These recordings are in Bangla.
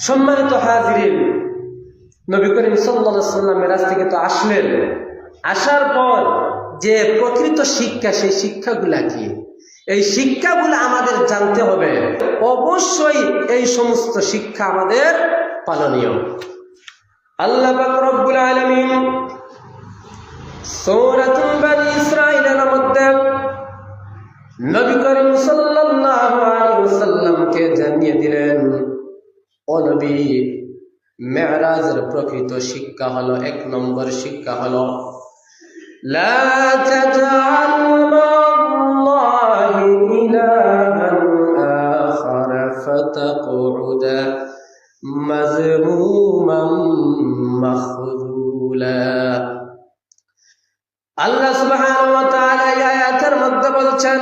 সম্মানিত হাজিরিন, নবী করিম সাল্লাল্লাহু আলাইহি ওয়াসাল্লাম মেরাজ থেকে তো আসলেন। আসার পর যে প্রকৃত শিক্ষা, সেই শিক্ষাগুলা কি? এই শিক্ষাগুলো আমাদের জানতে হবে। অবশ্যই এই সমস্ত শিক্ষা আমাদের পালনীয়। আল্লাহ পাক রব্বুল আলামিন সূরাতুল বনী ইসরাঈলের মধ্যে নবী করিম সাল্লাল্লাহু আলাইহি ওয়াসাল্লামকে জানিয়ে দিলেন, ও নবী, মেরাজের প্রকৃত শিক্ষা হলো, 1 নম্বর শিক্ষা হলো লা তাজআলু মা'আল্লাহি ইলাহান আখার ফাতাকউদা মাজমুমান মাখযুলা। আল্লাহ সুবহানাহু ওয়া তাআলা এই আয়াতের মধ্যে বলছেন,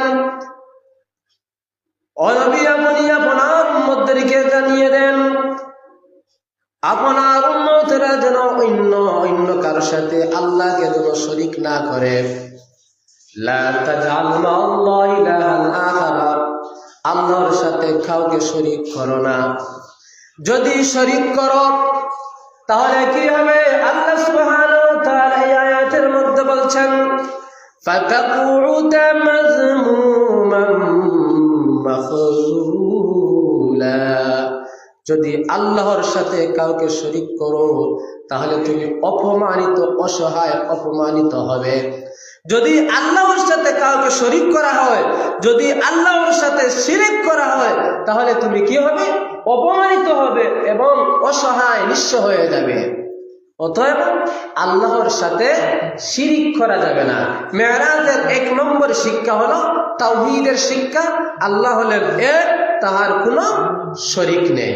ও নবী, আপনি আপনার উম্মতদেরকে জানিয়ে দেন, আপনার উম্মতেরা যেন অন্য কারোর সাথে আল্লাহকে যেন শরীক না করে। লা তাজআলু মা'আল্লাহি ইলাহান আখার, আল্লাহর সাথে কাউকে শরীক করো না। যদি শরীক করো তাহলে কি হবে? আল্লাহ সুবহানাহু ওয়া তাআলা এই আয়াতের মধ্যে বলছেন, ফাতাকুউদা মাজমুমান মাখযুলা। যদি আল্লাহর সাথে কাউকে শরীক করো তাহলে তুমি অপমানিত, অসহায়, অপমানিত হবে। যদি আল্লাহর সাথে কাউকে শরীক করা হয়, যদি আল্লাহর সাথে শিরক করা হয়, তাহলে তুমি কি হবে? অপমানিত হবে এবং অসহায়, নিঃস্ব হয়ে যাবে। অতএব আল্লাহর সাথে শিরিক করা যাবে না। মেরাজের 1 নম্বর শিক্ষা হলো তাওহীদের শিক্ষা। আল্লাহ হলেন এক, তাহার কোনো শরীক নেই।